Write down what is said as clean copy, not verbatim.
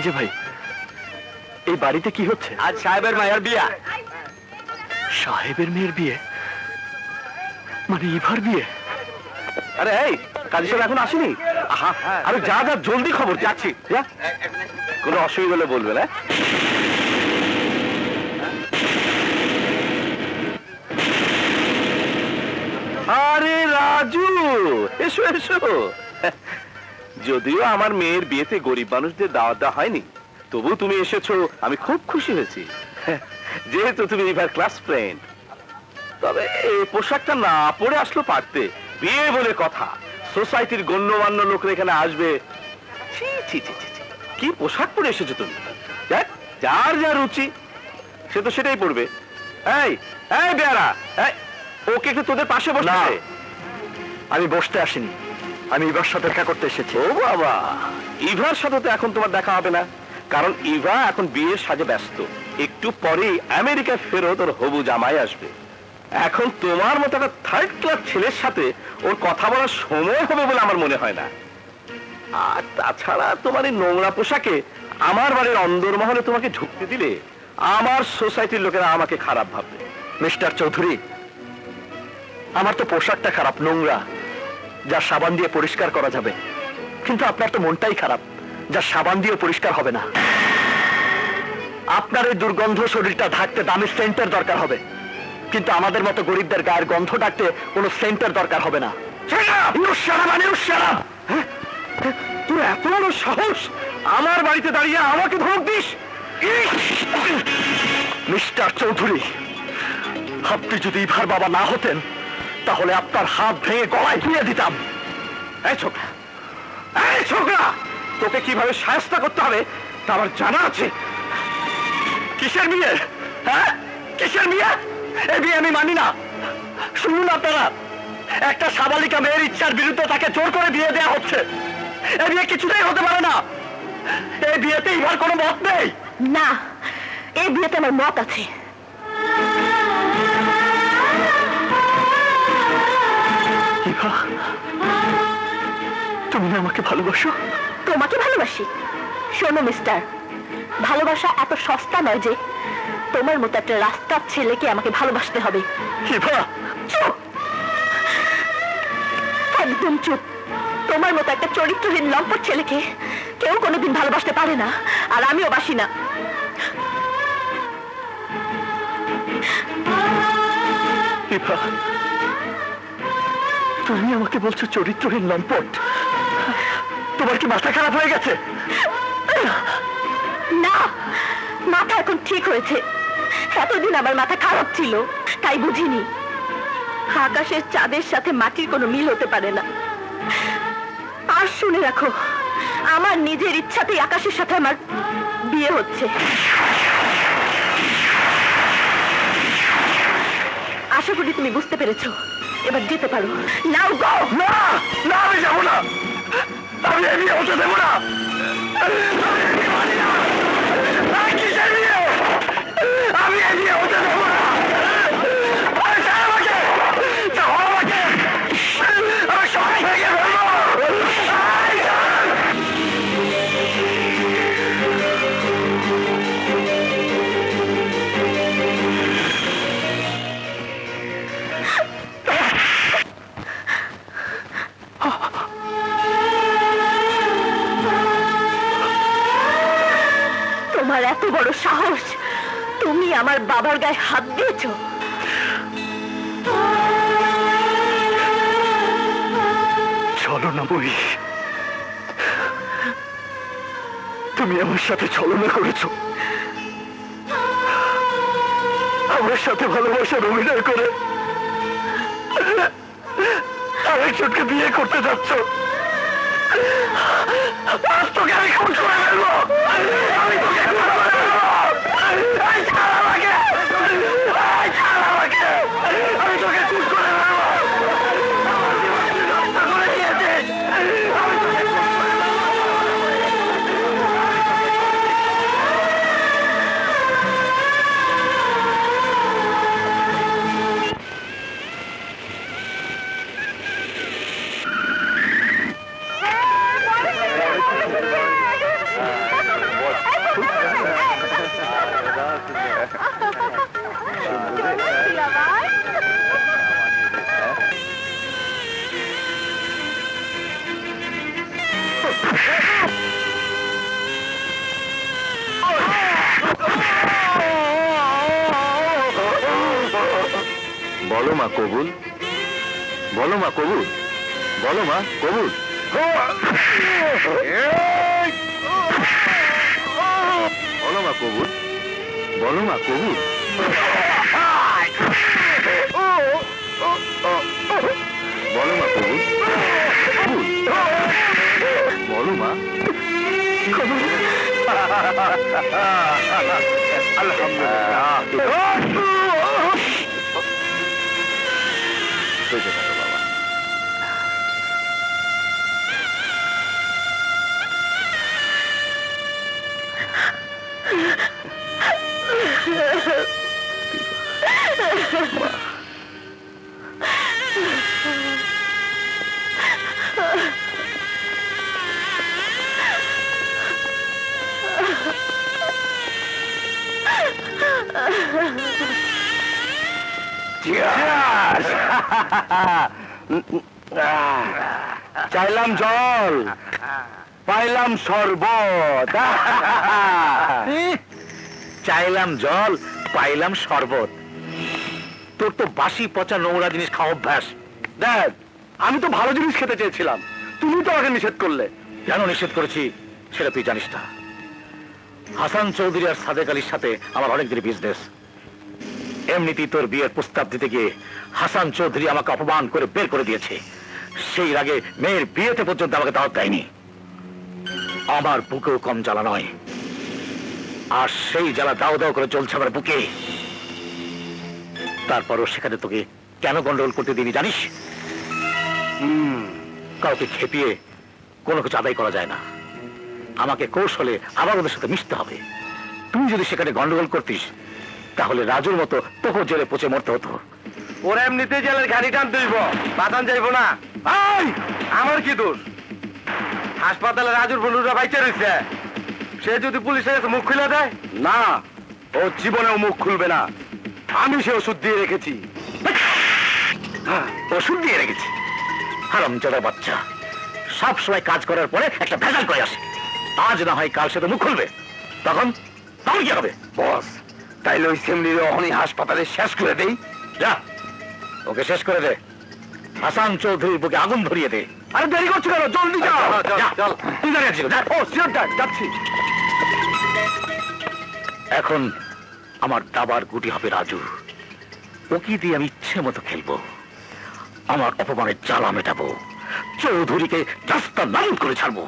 যে ভাই, এই বাড়িতে কি হচ্ছে? আজ সাহেবের মায়ের বিয়া। সাহেবের মেয়ের বিয়ে? মানে ইভার বিয়ে? আরে এই কাজী সাহেব এখন আসেনি? আরে যা যা জলদি খবর যাচ্ছি। কোনো অসুবিধা হলে বলবে না। আরে রাজু, এসো এসো। যদিও আমার মেয়ের বিয়েতে গরিব মানুষদের দাওয়াত দেওয়া হয়নি, তবু তুমি এসেছো, আমি খুব খুশি হয়েছি। যেহেতু তুমি এবার ক্লাস ফ্রেন্ড। তবে এই পোশাকটা না পরে আসলো পারতে, বিয়ে বলে কথা, সোসাইটির গণ্যমান্য লোকরা এখানে আসবে। ছি ছি ছি ছি, কি পোশাক পরে এসেছো তুমি? দেখ, যার যা রুচি সে তো সেটাই পড়বে। এই এই বেয়ারা, ওকে একটু তোদের পাশে বসে। আমি বসতে আসিনি, আমি ইভার সাথে দেখা করতে এসেছি। ও বাবা, ইভার সাথে তো এখন তোমার দেখা হবে না, কারণ ইভা এখন বিয়ের সাজে ব্যস্ত। একটু পরেই আমেরিকায় ফেরত ওর হবু জামাই আসবে। এখন তোমার মতো একটা থার্ড ক্লাস ছেলের সাথে ওর কথা বলার সময় হবে বলে আমার মনে হয় না। আর তাছাড়া তোমার এই নোংরা পোশাকে আমার বাড়ির অন্দরমহলে তোমাকে ঢুকতে দিলে আমার সোসাইটির লোকেরা আমাকে খারাপ ভাববে। মিস্টার চৌধুরী, আমার তো পোশাকটা খারাপ, নোংরা, যা সাবান দিয়ে পরিষ্কার করা যাবে, কিন্তু আপনার তো মনটাই খারাপ, যা সাবান দিয়ে পরিষ্কার হবে না। আপনার এই দুর্গন্ধ শরীরটা ঢাকতে দামি সেন্টের দরকার হবে, কিন্তু আমাদের মতো গরিবদের গায়ের গন্ধ ঢাকতে কোনো সেন্টের দরকার হবে না। তোর এত বড় সাহস, আমার বাড়িতে দাঁড়িয়ে আমাকে ধমক দিস? মিস্টার চৌধুরী, আপনি যদি ইভার বাবা না হতেন তাহলে আপনার হাত ভেঙে গলায় দিয়ে দিতাম। এই ছোকরা, এই ছোকরা, তোকে কিভাবে শায়েস্তা করতে হবে তা আমার জানা আছে। কিসের বিয়ে? হ্যাঁ, কিসের বিয়ে? এই বিয়ে আমি মানি না। শুনুন আপনারা, একটা সাবালিকা মেয়ের ইচ্ছার বিরুদ্ধে তাকে জোর করে বিয়ে দেওয়া হচ্ছে। এই বিয়ে কিছুতেই হতে পারে না। এই বিয়েতে ইভার কোনো মত নেই। না, এই বিয়েতে আমার মত আছে। ইভা, তুমি আমাকে ভালোবাসো? তোমাকে ভালোবাসি? শোনো মিস্টার, ভালোবাসা এত সস্তা নয় যে তোমার মতো একটা রাস্তার ছেলেকে আমাকে ভালোবাসতে হবে। ইভা, চুপ, একদম চুপ। তোমার মতো একটা চরিত্রহীন লম্পট ছেলেকে কেউ কোনোদিন ভালোবাসতে পারে না, আর আমিও বাসি না। ইভা, তুমি আমাকে বলছো চরিত্রহীন লম্পট? তোমার কি মাথা খারাপ হয়ে গেছে? না, মাথা এখন ঠিক হয়েছে। এতদিন আমার মাথা খারাপ ছিল, তাই বুঝিনি আকাশের চাঁদের সাথে মাটির কোনো মিল হতে পারে না। আর শুনে রাখো, আমার নিজের ইচ্ছাতেই আকাশের সাথে আমার বিয়ে হচ্ছে। আশা করি তুমি বুঝতে পেরেছো। এবার যেতে পারো। নাও গো। না না, আমি যাবো না, আমি এই বিয়ে হতে দেবো না। কিসের বিয়ে? আমি এই বিয়ে হতে দেবো না। আমি সব ভেঙে ফেলবো। তোমার এত বড় সাহস, তুমি আমার বাবার গায়ে হাত দিয়েছো? চলো না বই, তুমি আমার সাথে ছলনা করেছো, আমার সাথে ভালোবাসার অভিনয় করে আরেকজনকে বিয়ে করতে যাচ্ছ। আজ তোকে আমি খুন করে ফেলবো। আমি তোকে খুন করে ফেলবো। এই ছাড় আমাকে, এই ছাড় আমাকে, আমি তোকে খুন করে ফেলবো। আমার জীবন তুই নষ্ট করে দিয়েছিস। আমি তোকে খুন করে বলো মা কবুল, বলো মা কবুল, বলো মা কবুল। বলো মা কবুল, বলো মা কবুল। বলো মা কবুল, কবুল। বলো মা আলহামদুলিল্লাহ। বেঁচে থাকো বাবা। চাইলাম জল, পাইলাম শরবত। চাইলাম জল, পাইলাম শরবত। তোর তো বাসি পচা নোংরা জিনিস খাওয়া অভ্যাস। দেখ, আমি তো ভালো জিনিস খেতে চেয়েছিলাম, তুমি তো আমাকে নিষেধ করলে। কেন নিষেধ করেছি সেটা তুই জানিস না। হাসান চৌধুরী আর সাদেক আলীর সাথে আমার অনেক দিনের বিজনেস। এমনিতেই তোর বিয়ের প্রস্তাব দিতে গিয়ে হাসান চৌধুরী আমাকে অপমান করে বের করে দিয়েছে। সেই আগে মেয়ের বিয়েতে পর্যন্ত আমাকে দাওয়াত দেয়নি। আমার বুকেও কম জ্বালা নয়, আর সেই জ্বালা দাও দাও করে চলছে আমার বুকে। তারপরও সেখানে তোকে কেন গন্ডগোল করতে দিবি জানিস? কাউকে খেপিয়ে কোনো কিছু আদায় করা যায় না। আমাকে কৌশলে আবার ওদের সাথে মিশতে হবে। তুই যদি সেখানে গন্ডগোল করতিস তাহলে রাজুর মতো তোকে জেলে পচে মরতে হতো। ওরা এমনিতে জেলের গাড়ি টান তুলব, বাতান যাইব না। আমার কি দোষ? হাসপাতালে রাজুর বন্ধুরা বাইচে রয়েছে, সে যদি পুলিশের কাছে মুখ খুলে দেয়? না, ও জীবনেও মুখ খুলবে না। আমি সে ওষুধ দিয়ে রেখেছি। ওষুধ দিয়ে রেখেছি? হারামজাদা বাচ্চা, সব সময় কাজ করার পরে একটা ভেজাল করে আসে। আজ না হয় কাল সে তো মুখ খুলবে, তখন তখন কি হবে? বস, তাইলে ওই সেমনির অহনি হাসপাতালে শেষ করে দেই। যা, ওকে শেষ করে দে। হাসান চৌধুরীর বুকে আগুন ধরিয়ে দে। আরে দেরি করছো কেন? জলদি যাও। যা, তুই দাঁড়িয়ে আছিস, যা। ও সিওর ড্যাড, যাচ্ছি। এখন আমার দাবার গুটি হবে রাজু। ওকে দিয়ে আমি ইচ্ছে মতো খেলবো, আমার অপমানের জ্বালা মেটাবো, চৌধুরীকে রাস্তা নাবুদ করে ছাড়বো।